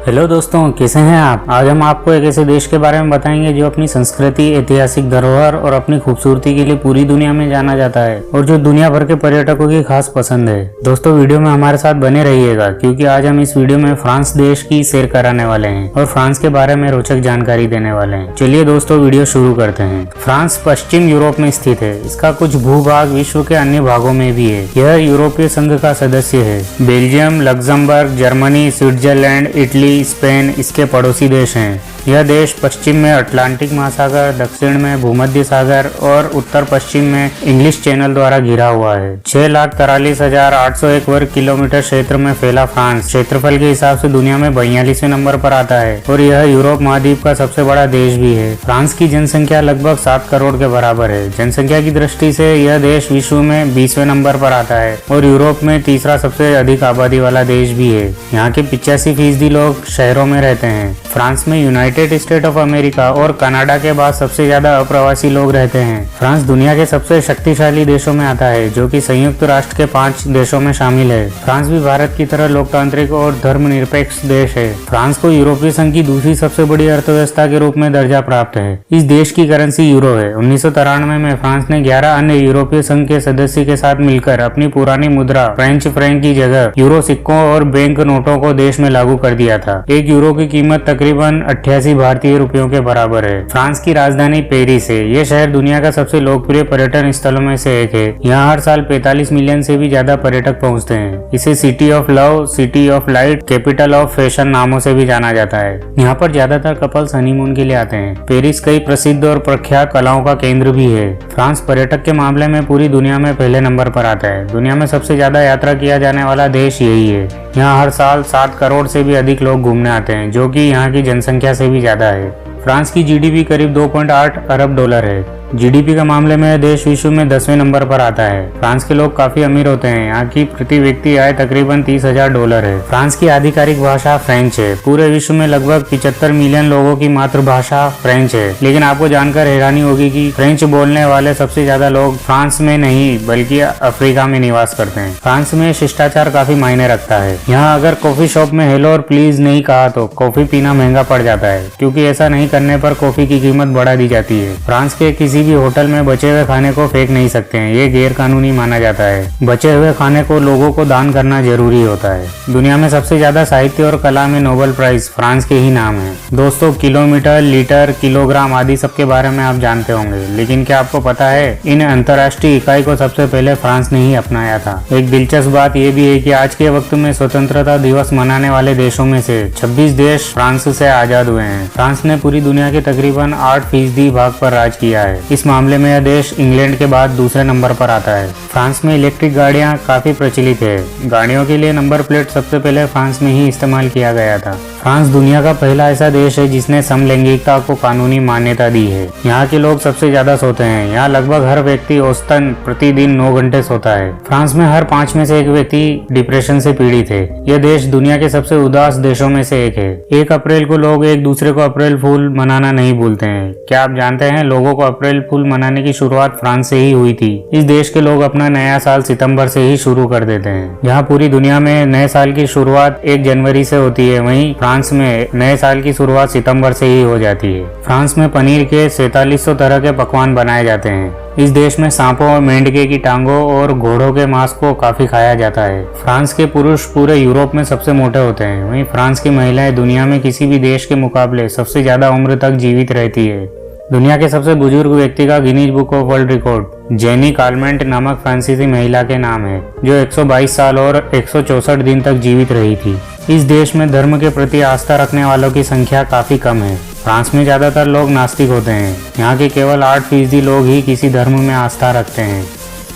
Hello दोस्तों, कैसे हैं आप। आज हम आपको एक ऐसे देश के बारे में बताएंगे जो अपनी संस्कृति, ऐतिहासिक धरोहर और अपनी खूबसूरती के लिए पूरी दुनिया में जाना जाता है और जो दुनिया भर के पर्यटकों की खास पसंद है। दोस्तों, वीडियो में हमारे साथ बने रहिएगा क्योंकि आज हम इस वीडियो में फ्रांस देश की सैर कराने वाले हैं और फ्रांस के बारे में रोचक जानकारी देने वाले हैं। चलिए दोस्तों, वीडियो शुरू करते हैं। फ्रांस पश्चिम यूरोप में स्थित है। इसका कुछ भूभाग विश्व के अन्य भागों में भी है। यह यूरोपीय संघ का सदस्य है। Belgium, Luxembourg, Germany, Switzerland, Italy, Spain इसके पड़ोसी देश हैं। यह देश पश्चिम में अटलांटिक महासागर, दक्षिण में भूमध्य सागर और उत्तर पश्चिम में इंग्लिश चैनल द्वारा घिरा हुआ है। 6,43,801 वर्ग किलोमीटर क्षेत्र में फैला फ्रांस क्षेत्रफल के हिसाब से दुनिया में 42वें नंबर पर आता है और यह यूरोप महाद्वीप का सबसे बड़ा देश भी है। फ्रांस की जनसंख्या लगभग 7 करोड़ के बराबर है। जनसंख्या की दृष्टि से यह देश विश्व में 20वें नंबर पर आता है और यूरोप में तीसरा सबसे अधिक आबादी वाला देश भी है। यहाँ के 85% लोग शहरों में रहते हैं। फ्रांस में यूनाइटेड स्टेट ऑफ अमेरिका और कनाडा के बाद सबसे ज्यादा अप्रवासी लोग रहते हैं। फ्रांस दुनिया के सबसे शक्तिशाली देशों में आता है, जो कि संयुक्त राष्ट्र के 5 देशों में शामिल है। फ्रांस भी भारत की तरह लोकतांत्रिक और धर्मनिरपेक्ष देश है। फ्रांस को यूरोपीय संघ की दूसरी सबसे बड़ी अर्थव्यवस्था के रूप में दर्जा प्राप्त है। इस देश की करेंसी यूरो है। 1993 में फ्रांस ने 11 अन्य यूरोपीय संघ के सदस्य के साथ मिलकर अपनी पुरानी मुद्रा फ्रेंच फ्रैंक की जगह यूरो सिक्कों और बैंक नोटों को देश में लागू कर दिया था। 1 यूरो की कीमत तकरीबन 88 भारतीय रुपयों के बराबर है। फ्रांस की राजधानी पेरिस है। ये शहर दुनिया का सबसे लोकप्रिय पर्यटन स्थलों में से एक है। यहाँ हर साल 45 मिलियन से भी ज्यादा पर्यटक पहुँचते हैं। इसे city of love, city of light, capital of fashion नामों से भी जाना जाता है। यहाँ पर ज्यादातर कपल्स हनीमून के लिए आते हैं। पेरिस कई प्रसिद्ध और प्रख्यात कलाओं का केंद्र भी है। फ्रांस पर्यटक के मामले में पूरी दुनिया में पहले नंबर पर आता है। दुनिया में सबसे ज्यादा यात्रा किया जाने वाला देश यही है। यहाँ हर साल 7 करोड़ से भी अधिक लोग घूमने आते हैं, जो कि यहाँ की जनसंख्या से भी ज्यादा है। फ्रांस की जीडीपी करीब 2.8 अरब डॉलर है। जीडीपी के मामले में देश विश्व में 10वें नंबर पर आता है। फ्रांस के लोग काफी अमीर होते हैं। यहाँ की प्रति व्यक्ति आय तकरीबन 30,000 डॉलर है। फ्रांस की आधिकारिक भाषा फ्रेंच है। पूरे विश्व में लगभग 75 मिलियन लोगों की मातृभाषा फ्रेंच है। लेकिन आपको जानकर हैरानी होगी कि फ्रेंच बोलने वाले सबसे ज्यादा लोग फ्रांस में नहीं बल्कि अफ्रीका में निवास करते हैं। फ्रांस में शिष्टाचार काफी मायने रखता है। यहाँ अगर कॉफी शॉप में हेलो और प्लीज नहीं कहा तो कॉफी पीना महंगा पड़ जाता है, क्योंकि ऐसा नहीं करने पर कॉफी की कीमत बढ़ा दी जाती है। फ्रांस के किसी भी होटल में बचे हुए खाने को फेंक नहीं सकते हैं। ये गैर कानूनी माना जाता है। बचे हुए खाने को लोगों को दान करना जरूरी होता है। दुनिया में सबसे ज्यादा साहित्य और कला में नोबेल प्राइज फ्रांस के ही नाम है। दोस्तों, किलोमीटर, लीटर, किलोग्राम आदि सबके बारे में आप जानते होंगे, लेकिन क्या आपको पता है इन अंतर्राष्ट्रीय इकाई को सबसे पहले फ्रांस ने ही अपनाया था। एक दिलचस्प बात यह भी है कि आज के वक्त में स्वतंत्रता दिवस मनाने वाले देशों में से 26 देश फ्रांस से आजाद हुए हैं। फ्रांस ने पूरी दुनिया के तकरीबन 8% भाग पर राज किया है। इस मामले में यह देश इंग्लैंड के बाद दूसरे नंबर पर आता है। फ्रांस में इलेक्ट्रिक गाड़ियां काफी प्रचलित है। गाड़ियों के लिए नंबर प्लेट सबसे पहले फ्रांस में ही इस्तेमाल किया गया था। फ्रांस दुनिया का पहला ऐसा देश है जिसने समलैंगिकता को कानूनी मान्यता दी है। यहाँ के लोग सबसे ज्यादा सोते हैं। यहाँ लगभग हर व्यक्ति औसतन प्रतिदिन 9 घंटे सोता है। फ्रांस में हर 5 में से एक व्यक्ति डिप्रेशन से पीड़ित है। यह देश दुनिया के सबसे उदास देशों में से एक है। 1 अप्रैल को लोग एक दूसरे को अप्रैल फूल मनाना नहीं भूलते हैं। क्या आप जानते हैं लोगों को अप्रैल फूल मनाने की शुरुआत फ्रांस से ही हुई थी। इस देश के लोग अपना नया साल सितंबर से ही शुरू कर देते हैं। यहाँ पूरी दुनिया में नए साल की शुरुआत 1 जनवरी से होती है, वहीं फ्रांस में नए साल की शुरुआत सितंबर से ही हो जाती है। फ्रांस में पनीर के 4700 तरह के पकवान बनाए जाते हैं। इस देश में सांपों और मेंढके की टांगों और घोड़ों के मांस को काफी खाया जाता है। फ्रांस के पुरुष पूरे यूरोप में सबसे मोटे होते हैं, वहीं फ्रांस की महिलाएं दुनिया में किसी भी देश के मुकाबले सबसे ज्यादा उम्र तक जीवित रहती है। दुनिया के सबसे बुजुर्ग व्यक्ति का Guinness book of world record Jeanne Calment नामक फ्रांसीसी महिला के नाम है, जो 122 साल और 164 दिन तक जीवित रही थी। इस देश में धर्म के प्रति आस्था रखने वालों की संख्या काफी कम है। फ्रांस में ज्यादातर लोग नास्तिक होते हैं। यहाँ के केवल 8% लोग ही किसी धर्म में आस्था रखते हैं।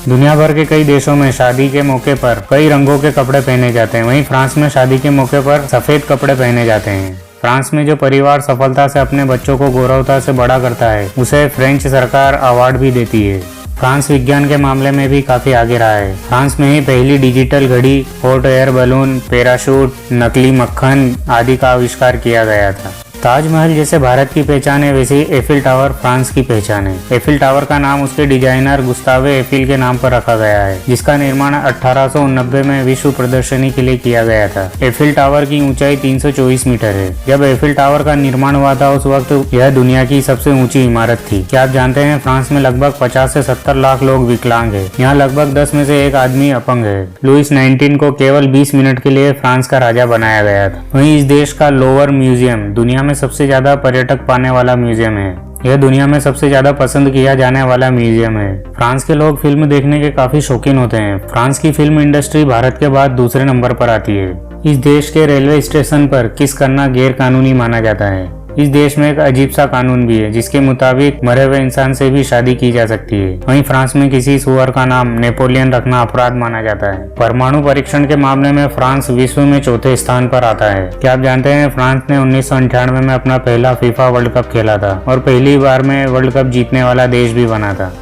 दुनिया भर के कई देशों में शादी के मौके पर कई रंगों के कपड़े पहने जाते हैं। वहीं फ्रांस में शादी के मौके पर सफेद कपड़े पहने जाते हैं। फ्रांस में जो परिवार सफलता से अपने बच्चों को गौरवता से बड़ा करता है, उसे फ्रेंच सरकार अवार्ड भी देती है। फ्रांस विज्ञान के मामले में भी काफी आगे रहा है। फ्रांस में ही पहली डिजिटल घड़ी, हॉट एयर बलून, पैराशूट, नकली मक्खन आदि का आविष्कार किया गया था। ताजमहल जैसे भारत की पहचान है, वैसे ही एफिल टावर फ्रांस की पहचान है। एफिल टावर का नाम उसके डिजाइनर गुस्तावे एफिल के नाम पर रखा गया है, जिसका निर्माण 1890 में विश्व प्रदर्शनी के लिए किया गया था। एफिल टावर की ऊंचाई 324 मीटर है। जब एफिल टावर का निर्माण हुआ था उस वक्त यह दुनिया की सबसे ऊंची इमारत थी। क्या आप जानते हैं फ्रांस में लगभग 50 से 70 लाख लोग विकलांग है। यहाँ लगभग 10 में से एक आदमी अपंग है। लुइस 19 को केवल 20 मिनट के लिए फ्रांस का राजा बनाया गया था। वहीं इस देश का लोवर म्यूजियम दुनिया में सबसे ज्यादा पर्यटक पाने वाला म्यूजियम है। यह दुनिया में सबसे ज्यादा पसंद किया जाने वाला म्यूजियम है। फ्रांस के लोग फिल्म देखने के काफी शौकीन होते हैं। फ्रांस की फिल्म इंडस्ट्री भारत के बाद दूसरे नंबर पर आती है। इस देश के रेलवे स्टेशन पर किस करना गैर कानूनी माना जाता है। इस देश में एक अजीब सा कानून भी है, जिसके मुताबिक मरे हुए इंसान से भी शादी की जा सकती है। वहीं फ्रांस में किसी सुअर का नाम नेपोलियन रखना अपराध माना जाता है। परमाणु परीक्षण के मामले में फ्रांस विश्व में चौथे स्थान पर आता है। क्या आप जानते हैं फ्रांस ने 1998 में अपना पहला फीफा वर्ल्ड कप खेला था और पहली बार में वर्ल्ड कप जीतने वाला देश भी बना था।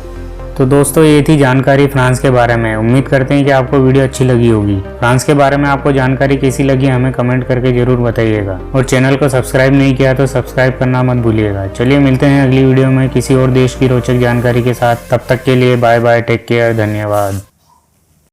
तो दोस्तों ये थी जानकारी फ्रांस के बारे में। उम्मीद करते हैं कि आपको वीडियो अच्छी लगी होगी। फ्रांस के बारे में आपको जानकारी कैसी लगी हमें कमेंट करके जरूर बताइएगा, और चैनल को सब्सक्राइब नहीं किया तो सब्सक्राइब करना मत भूलिएगा। चलिए मिलते हैं अगली वीडियो में किसी और देश की रोचक जानकारी के साथ। तब तक के लिए बाय बाय, टेक केयर, धन्यवाद।